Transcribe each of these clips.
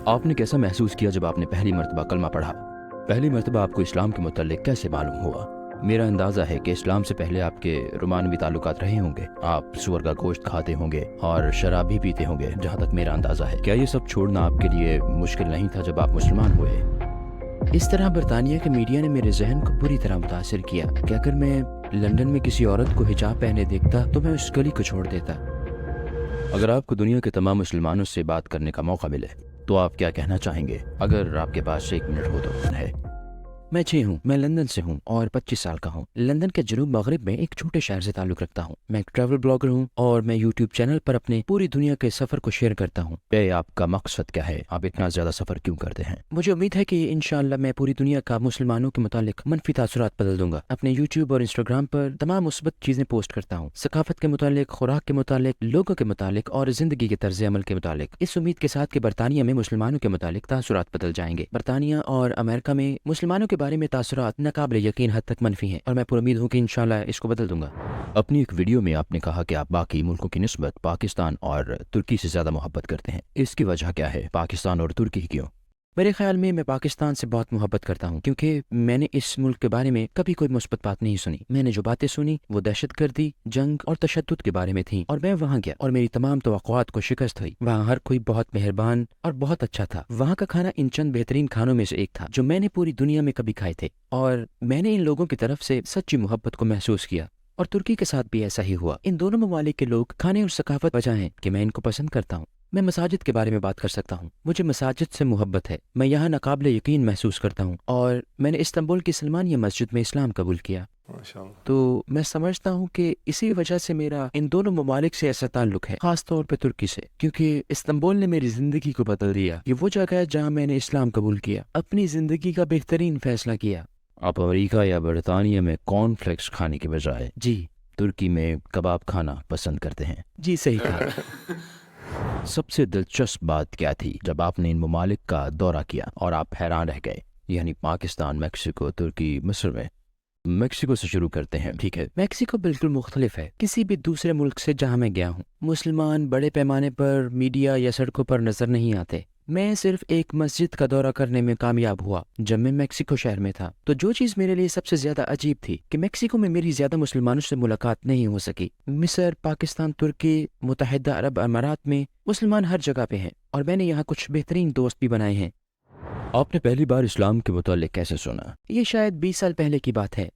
آپ نے کیسا محسوس کیا جب آپ نے پہلی مرتبہ کلمہ پڑھا؟ پہلی مرتبہ آپ کو اسلام کے متعلق کیسے معلوم ہوا؟ میرا اندازہ ہے کہ اسلام سے پہلے آپ کے رومانوی تعلقات رہے ہوں گے، آپ سور کا گوشت کھاتے ہوں گے اور شراب بھی پیتے ہوں گے، جہاں تک میرا اندازہ ہے۔ کیا یہ سب چھوڑنا آپ کے لیے مشکل نہیں تھا جب آپ مسلمان ہوئے؟ اس طرح برطانیہ کے میڈیا نے میرے ذہن کو بری طرح متاثر کیا کہ اگر میں لندن میں کسی عورت کو حجاب پہنے دیکھتا تو میں اس گلی کو چھوڑ دیتا۔ اگر آپ کو دنیا کے تمام مسلمانوں سے بات کرنے کا موقع ملے تو آپ کیا کہنا چاہیں گے؟ اگر آپ کے پاس 1 منٹ ہو تو ہے۔ میں 6 ہوں، میں لندن سے ہوں اور 25 سال کا ہوں۔ لندن کے جنوب مغرب میں ایک چھوٹے شہر سے تعلق رکھتا ہوں۔ میں ایک ٹریول بلاگر ہوں اور میں یوٹیوب چینل پر اپنے پوری دنیا کے سفر کو شیئر کرتا ہوں۔ آپ کا مقصد کیا ہے؟ آپ اتنا زیادہ سفر کیوں کرتے ہیں؟ مجھے امید ہے کہ انشاءاللہ میں پوری دنیا کا مسلمانوں کے متعلق منفی تاثرات بدل دوں گا۔ اپنے یوٹیوب اور انسٹاگرام پر تمام مثبت چیزیں پوسٹ کرتا ہوں، ثقافت کے متعلق، خوراک کے متعلق، لوگوں کے متعلق اور زندگی کے طرز عمل کے متعلق، اس امید کے ساتھ کہ برطانیہ میں مسلمانوں کے متعلق تاثرات بدل جائیں گے۔ برطانیہ اور امریکہ میں مسلمانوں کے بارے میں تاثرات ناقابل یقین حد تک منفی ہیں اور میں پر امید ہوں کہ انشاءاللہ اس کو بدل دوں گا۔ اپنی ایک ویڈیو میں آپ نے کہا کہ آپ باقی ملکوں کی نسبت پاکستان اور ترکی سے زیادہ محبت کرتے ہیں۔ اس کی وجہ کیا ہے؟ پاکستان اور ترکی کیوں؟ میرے خیال میں پاکستان سے بہت محبت کرتا ہوں کیونکہ میں نے اس ملک کے بارے میں کبھی کوئی مثبت بات نہیں سنی۔ میں نے جو باتیں سنی وہ دہشت گردی، جنگ اور تشدد کے بارے میں تھیں، اور میں وہاں گیا اور میری تمام توقعات کو شکست ہوئی۔ وہاں ہر کوئی بہت مہربان اور بہت اچھا تھا۔ وہاں کا کھانا ان چند بہترین کھانوں میں سے ایک تھا جو میں نے پوری دنیا میں کبھی کھائے تھے، اور میں نے ان لوگوں کی طرف سے سچی محبت کو محسوس کیا۔ اور ترکی کے ساتھ بھی ایسا ہی ہوا۔ ان دونوں ممالک کے لوگ، کھانے اور ثقافت وجہ ہیں کہ میں ان کو پسند کرتا ہوں۔ میں مساجد کے بارے میں بات کر سکتا ہوں۔ مجھے مساجد سے محبت ہے۔ میں یہاں ناقابل یقین محسوس کرتا ہوں، اور میں نے استنبول کی سلمانیہ مسجد میں اسلام قبول کیا۔ تو میں سمجھتا ہوں کہ اسی وجہ سے میرا ان دونوں ممالک سے ایسا تعلق ہے، خاص طور پہ ترکی سے، کیونکہ استنبول نے میری زندگی کو بدل دیا۔ یہ وہ جگہ ہے جہاں میں نے اسلام قبول کیا، اپنی زندگی کا بہترین فیصلہ کیا۔ آپ امریکہ یا برطانیہ میں کارن فلیکس کھانے کے بجائے ترکی میں کباب کھانا پسند کرتے ہیں؟ جی صحیح کہا۔ سب سے دلچسپ بات کیا تھی جب آپ نے ان ممالک کا دورہ کیا اور آپ حیران رہ گئے؟ یعنی پاکستان، میکسیکو، ترکی، مصر میں۔ میکسیکو سے شروع کرتے ہیں، ٹھیک ہے؟ میکسیکو بالکل مختلف ہے کسی بھی دوسرے ملک سے جہاں میں گیا ہوں۔ مسلمان بڑے پیمانے پر میڈیا یا سڑکوں پر نظر نہیں آتے۔ میں صرف ایک مسجد کا دورہ کرنے میں کامیاب ہوا جب میں میکسیکو شہر میں تھا۔ تو جو چیز میرے لیے سب سے زیادہ عجیب تھی کہ میکسیکو میں میری زیادہ مسلمانوں سے ملاقات نہیں ہو سکی۔ مصر، پاکستان، ترکی، متحدہ عرب امارات میں مسلمان ہر جگہ پہ ہیں، اور میں نے یہاں کچھ بہترین دوست بھی بنائے ہیں۔ آپ نے پہلی بار اسلام کے متعلق کیسے سنا؟ یہ شاید 20 سال پہلے کی بات ہے،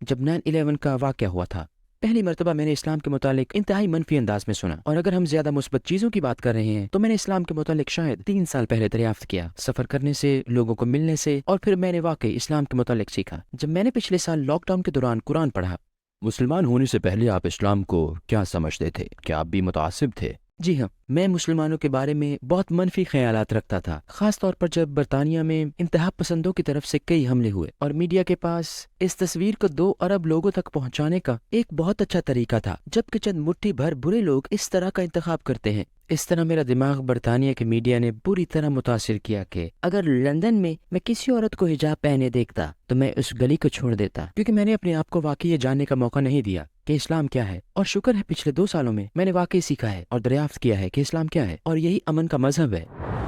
جب 9/11 کا واقعہ ہوا تھا۔ پہلی مرتبہ میں نے اسلام کے متعلق انتہائی منفی انداز میں سنا، اور اگر ہم زیادہ مثبت چیزوں کی بات کر رہے ہیں تو میں نے اسلام کے متعلق شاید 3 سال پہلے دریافت کیا، سفر کرنے سے، لوگوں کو ملنے سے، اور پھر میں نے واقعی اسلام کے متعلق سیکھا جب میں نے پچھلے سال لاک ڈاؤن کے دوران قرآن پڑھا۔ مسلمان ہونے سے پہلے آپ اسلام کو کیا سمجھتے تھے؟ کیا آپ بھی متعصب تھے؟ جی ہاں، میں مسلمانوں کے بارے میں بہت منفی خیالات رکھتا تھا، خاص طور پر جب برطانیہ میں انتہا پسندوں کی طرف سے کئی حملے ہوئے، اور میڈیا کے پاس اس تصویر کو 2 ارب لوگوں تک پہنچانے کا ایک بہت اچھا طریقہ تھا، جبکہ چند مٹھی بھر برے لوگ اس طرح کا انتخاب کرتے ہیں۔ اس طرح میرا دماغ برطانیہ کے میڈیا نے بری طرح متاثر کیا کہ اگر لندن میں کسی عورت کو حجاب پہنے دیکھتا تو میں اس گلی کو چھوڑ دیتا، کیونکہ میں نے اپنے آپ کو واقعی یہ جاننے کا موقع نہیں دیا کہ اسلام کیا ہے۔ اور شکر ہے پچھلے 2 سالوں میں نے واقعی سیکھا ہے اور دریافت کیا ہے کہ اسلام کیا ہے، اور یہی امن کا مذہب ہے۔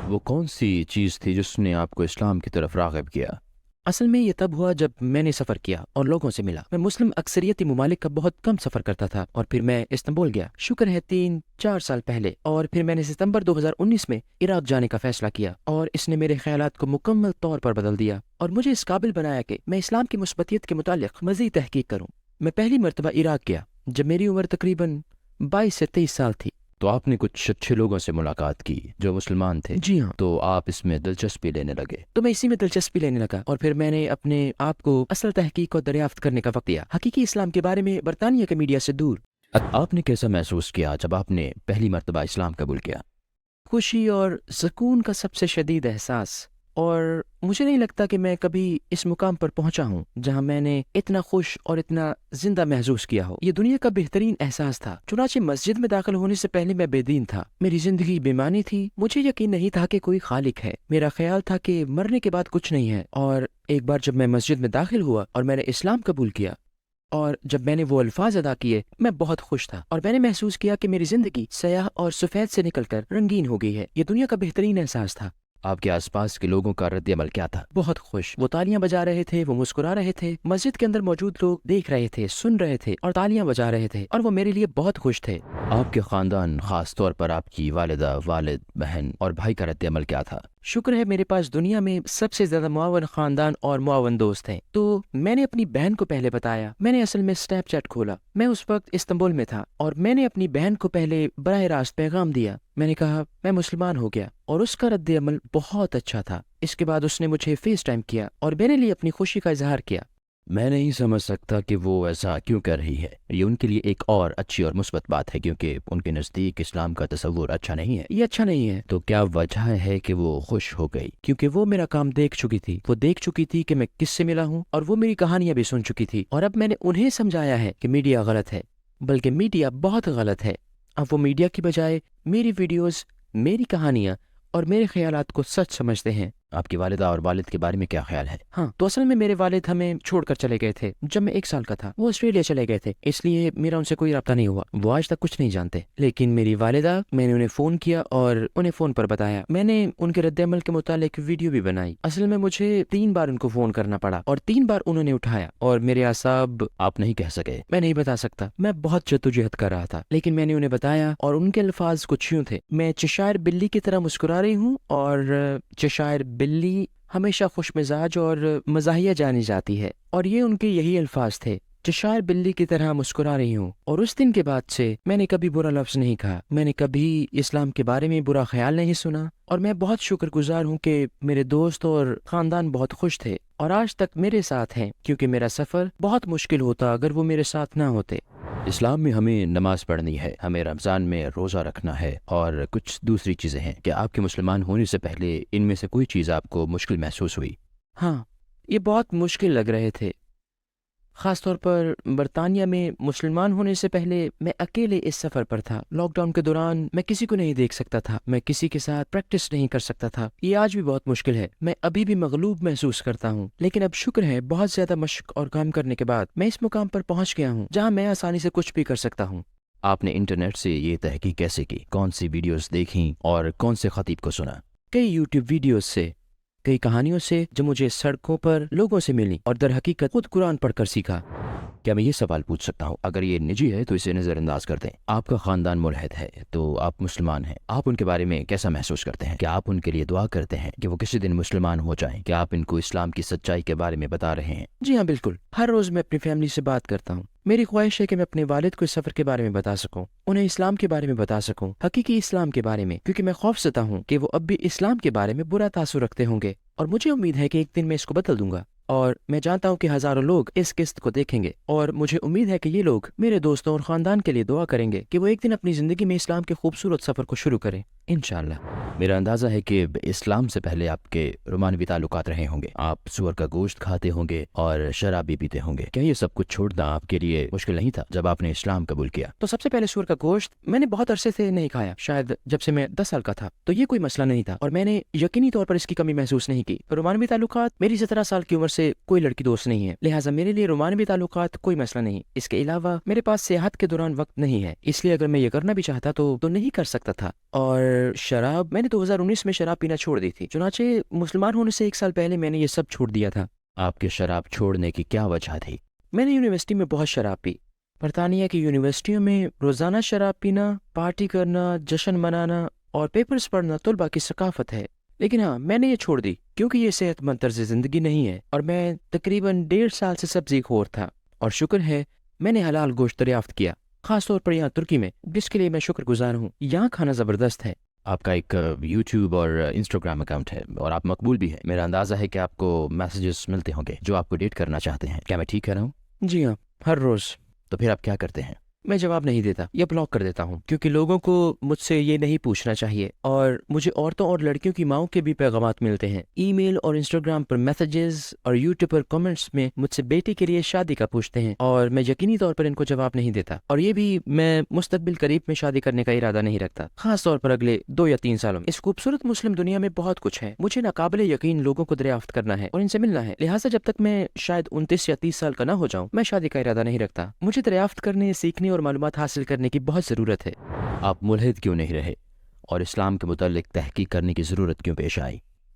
وہ کون سی چیز تھی جس نے آپ کو اسلام کی طرف راغب کیا؟ اصل میں یہ تب ہوا جب میں نے سفر کیا اور لوگوں سے ملا۔ میں مسلم اکثریتی ممالک کا بہت کم سفر کرتا تھا، اور پھر میں استنبول گیا، شکر ہے 3-4 سال پہلے، اور پھر میں نے ستمبر 2019 میں عراق جانے کا فیصلہ کیا، اور اس نے میرے خیالات کو مکمل طور پر بدل دیا اور مجھے اس قابل بنایا کہ میں اسلام کی مثبتیت کے متعلق مزید تحقیق کروں۔ میں پہلی مرتبہ عراق گیا جب میری عمر تقریباً 22 سے 23 سال تھی۔ تو آپ نے کچھ اچھے لوگوں سے ملاقات کی جو مسلمان تھے؟ جی ہاں۔ تو آپ اس میں دلچسپی لینے لگے؟ تو میں اسی میں دلچسپی لینے لگا، اور پھر میں نے اپنے آپ کو اصل تحقیق کو دریافت کرنے کا وقت دیا، حقیقی اسلام کے بارے میں برطانیہ کے میڈیا سے دور۔ آپ نے کیسا محسوس کیا جب آپ نے پہلی مرتبہ اسلام قبول کیا؟ خوشی اور سکون کا سب سے شدید احساس، اور مجھے نہیں لگتا کہ میں کبھی اس مقام پر پہنچا ہوں جہاں میں نے اتنا خوش اور اتنا زندہ محسوس کیا ہو۔ یہ دنیا کا بہترین احساس تھا۔ چنانچہ مسجد میں داخل ہونے سے پہلے میں بے دین تھا، میری زندگی بے معنی تھی، مجھے یقین نہیں تھا کہ کوئی خالق ہے، میرا خیال تھا کہ مرنے کے بعد کچھ نہیں ہے۔ اور ایک بار جب میں مسجد میں داخل ہوا اور میں نے اسلام قبول کیا، اور جب میں نے وہ الفاظ ادا کیے، میں بہت خوش تھا، اور میں نے محسوس کیا کہ میری زندگی سیاہ اور سفید سے نکل کر رنگین ہو گئی ہے۔ یہ دنیا کا بہترین احساس تھا۔ آپ کے آس پاس کے لوگوں کا رد عمل کیا تھا؟ بہت خوش، وہ تالیاں بجا رہے تھے، وہ مسکرا رہے تھے، مسجد کے اندر موجود لوگ دیکھ رہے تھے، سن رہے تھے اور تالیاں بجا رہے تھے، اور وہ میرے لیے بہت خوش تھے۔ آپ کے خاندان، خاص طور پر آپ کی والدہ، والد، بہن اور بھائی کا رد عمل کیا تھا؟ شکر ہے میرے پاس دنیا میں سب سے زیادہ معاون خاندان اور معاون دوست ہیں۔ تو میں نے اپنی بہن کو پہلے بتایا۔ میں نے اصل میں اسنیپ چیٹ کھولا، میں اس وقت استنبول میں تھا، اور میں نے اپنی بہن کو پہلے براہ راست پیغام دیا۔ میں نے کہا میں مسلمان ہو گیا، اور اس کا رد عمل بہت اچھا تھا۔ اس کے بعد اس نے مجھے فیس ٹائم کیا اور میرے لیے اپنی خوشی کا اظہار کیا۔ میں نہیں سمجھ سکتا کہ وہ ایسا کیوں کر رہی ہے۔ یہ ان کے لیے ایک اور اچھی اور مثبت بات ہے، کیونکہ ان کے نزدیک اسلام کا تصور اچھا نہیں ہے۔ یہ اچھا نہیں ہے۔ تو کیا وجہ ہے کہ وہ خوش ہو گئی؟ کیونکہ وہ میرا کام دیکھ چکی تھی، وہ دیکھ چکی تھی کہ میں کس سے ملا ہوں، اور وہ میری کہانیاں بھی سن چکی تھی، اور اب میں نے انہیں سمجھایا ہے کہ میڈیا غلط ہے، بلکہ میڈیا بہت غلط ہے۔ اب وہ میڈیا کی بجائے میری ویڈیوز، میری کہانیاں اور میرے خیالات کو سچ سمجھتے ہیں۔ آپ کی والدہ اور والد کے بارے میں کیا خیال ہے؟ ہاں، تو اصل میں میرے والد ہمیں چھوڑ کر چلے گئے تھے جب میں 1 سال کا تھا۔ وہ آسٹریلیا چلے گئے تھے، اس لیے میرا ان سے کوئی رابطہ نہیں ہوا۔ وہ آج تک کچھ نہیں جانتے، لیکن میری والدہ، میں نے انہیں فون کیا اور انہیں فون پر بتایا۔ میں نے ان کے رد عمل کے متعلق ویڈیو بھی بنائی۔ اصل میں مجھے 3 بار ان کو فون کرنا پڑا، اور 3 بار انہوں نے اٹھایا، اور میرے اعصاب، آپ نہیں کہہ سکے؟ میں نہیں بتا سکتا، میں بہت جدوجہد کر رہا تھا، لیکن میں نے انہیں بتایا، اور ان کے الفاظ کچھ یوں تھے: میں چشائر بلی کی طرح مسکرا رہی ہوں، اور چشائر بلی ہمیشہ خوش مزاج اور مزاحیہ جانی جاتی ہے، اور یہ ان کے یہی الفاظ تھے: چشائر بلی کی طرح مسکرا رہی ہوں۔ اور اس دن کے بعد سے میں نے کبھی برا لفظ نہیں کہا، میں نے کبھی اسلام کے بارے میں برا خیال نہیں سنا، اور میں بہت شکر گزار ہوں کہ میرے دوست اور خاندان بہت خوش تھے اور آج تک میرے ساتھ ہیں، کیونکہ میرا سفر بہت مشکل ہوتا اگر وہ میرے ساتھ نہ ہوتے۔ اسلام میں ہمیں نماز پڑھنی ہے، ہمیں رمضان میں روزہ رکھنا ہے، اور کچھ دوسری چیزیں ہیں۔ کیا آپ کے مسلمان ہونے سے پہلے ان میں سے کوئی چیز آپ کو مشکل محسوس ہوئی؟ ہاں، یہ بہت مشکل لگ رہے تھے، خاص طور پر برطانیہ میں مسلمان ہونے سے پہلے میں اکیلے اس سفر پر تھا۔ لاک ڈاؤن کے دوران میں کسی کو نہیں دیکھ سکتا تھا، میں کسی کے ساتھ پریکٹس نہیں کر سکتا تھا۔ یہ آج بھی بہت مشکل ہے، میں ابھی بھی مغلوب محسوس کرتا ہوں، لیکن اب شکر ہے بہت زیادہ مشق اور کام کرنے کے بعد میں اس مقام پر پہنچ گیا ہوں جہاں میں آسانی سے کچھ بھی کر سکتا ہوں۔ آپ نے انٹرنیٹ سے یہ تحقیق کیسے کی؟ کون سی ویڈیوز دیکھیں اور کون سے خطیب کو سنا؟ کئی یوٹیوب ویڈیوز سے، کئی کہانیوں سے جو مجھے سڑکوں پر لوگوں سے ملی، اور در حقیقت خود قرآن پڑھ کر سیکھا۔ کیا میں یہ سوال پوچھ سکتا ہوں؟ اگر یہ نجی ہے تو اسے نظر انداز کر دیں۔ آپ کا خاندان ملحد ہے، تو آپ مسلمان ہیں، آپ ان کے بارے میں کیسا محسوس کرتے ہیں؟ کیا آپ ان کے لیے دعا کرتے ہیں کہ وہ کسی دن مسلمان ہو جائیں؟ کیا آپ ان کو اسلام کی سچائی کے بارے میں بتا رہے ہیں؟ جی ہاں، بالکل، ہر روز میں اپنی فیملی سے بات کرتا ہوں۔ میری خواہش ہے کہ میں اپنے والد کو اس سفر کے بارے میں بتا سکوں، انہیں اسلام کے بارے میں بتا سکوں، حقیقی اسلام کے بارے میں، کیونکہ میں خوف زدہ ہوں کہ وہ اب بھی اسلام کے بارے میں برا تاثر رکھتے ہوں گے، اور مجھے امید ہے کہ ایک دن میں اس کو بدل دوں گا، اور میں جانتا ہوں کہ ہزاروں لوگ اس قسط کو دیکھیں گے، اور مجھے امید ہے کہ یہ لوگ میرے دوستوں اور خاندان کے لیے دعا کریں گے کہ وہ ایک دن اپنی زندگی میں اسلام کے خوبصورت سفر کو شروع کریں، انشاءاللہ۔ میرا اندازہ ہے کہ اسلام سے پہلے آپ کے رومانوی تعلقات رہے ہوں گے، آپ سور کا گوشت کھاتے ہوں گے اور شراب بھی پیتے ہوں گے۔ کیا یہ سب کچھ چھوڑنا آپ کے لیے مشکل نہیں تھا جب آپ نے اسلام قبول کیا؟ تو سب سے پہلے سور کا گوشت میں نے بہت عرصے سے نہیں کھایا، شاید جب سے میں 10 سال کا تھا، تو یہ کوئی مسئلہ نہیں تھا، اور میں نے یقینی طور پر اس کی کمی محسوس نہیں کی۔ رومانوی تعلقات، میری 17 سال کی عمر سے کوئی لڑکی دوست نہیں ہے، لہٰذا میرے لیے رومانوی تعلقات کوئی مسئلہ نہیں۔ اس کے علاوہ میرے پاس سیاحت کے دوران وقت نہیں ہے، اس لیے اگر میں یہ کرنا بھی چاہتا تو نہیں کر سکتا تھا۔ اور شراب، میں نے 2019 میں شراب پینا چھوڑ دی تھی، چنانچہ مسلمان ہونے سے 1 سال پہلے میں نے یہ سب چھوڑ دیا تھا۔ آپ کے شراب چھوڑنے کی کیا وجہ تھی؟ میں نے یونیورسٹی میں بہت شراب پی۔ برطانیہ کی یونیورسٹیوں میں روزانہ شراب پینا، پارٹی کرنا، جشن منانا اور پیپرز پڑھنا طلباء کی ثقافت ہے، لیکن ہاں، میں نے یہ چھوڑ دی کیونکہ یہ صحت مند طرز زندگی نہیں ہے، اور میں تقریباً 1.5 سال سے سبزی خور تھا، اور شکر ہے میں نے حلال گوشت دریافت کیا، خاص طور پر یہاں ترکی میں، جس کے لیے میں شکر گزار ہوں۔ یہاں کھانا زبردست ہے۔ آپ کا ایک یوٹیوب اور انسٹاگرام اکاؤنٹ ہے، اور آپ مقبول بھی ہیں۔ میرا اندازہ ہے کہ آپ کو میسیجز ملتے ہوں گے جو آپ کو ڈیٹ کرنا چاہتے ہیں، کیا میں ٹھیک کہہ رہا ہوں؟ جی ہاں، ہر روز۔ تو پھر آپ کیا کرتے ہیں؟ میں جواب نہیں دیتا یا بلاک کر دیتا ہوں، کیونکہ لوگوں کو مجھ سے یہ نہیں پوچھنا چاہیے، اور مجھے عورتوں اور لڑکیوں کی ماؤں کے بھی پیغامات ملتے ہیں، ای میل اور انسٹاگرام پر میسیجز اور یوٹیوب پر کمنٹس میں مجھ سے بیٹی کے لیے شادی کا پوچھتے ہیں، اور میں یقینی طور پر ان کو جواب نہیں دیتا، اور یہ بھی میں مستقبل قریب میں شادی کرنے کا ارادہ نہیں رکھتا، خاص طور پر اگلے 2 یا 3 سالوں میں۔ اس خوبصورت مسلم دنیا میں بہت کچھ ہے، مجھے ناقابل یقین لوگوں کو دریافت کرنا ہے اور ان سے ملنا ہے، لہٰذا جب تک میں شاید 29 یا 30 سال کا نہ ہو جاؤں، میں شادی کا ارادہ نہیں رکھتا۔ مجھے دریافت کرنے، سیکھنے اور معلومات حاصل کرنے کی بہت ضرورت ہے۔ آپ ملحد کیوں نہیں رہے، اور اسلام کے متعلق تحقیق کرنے کی ضرورت کیوں پیش آئی؟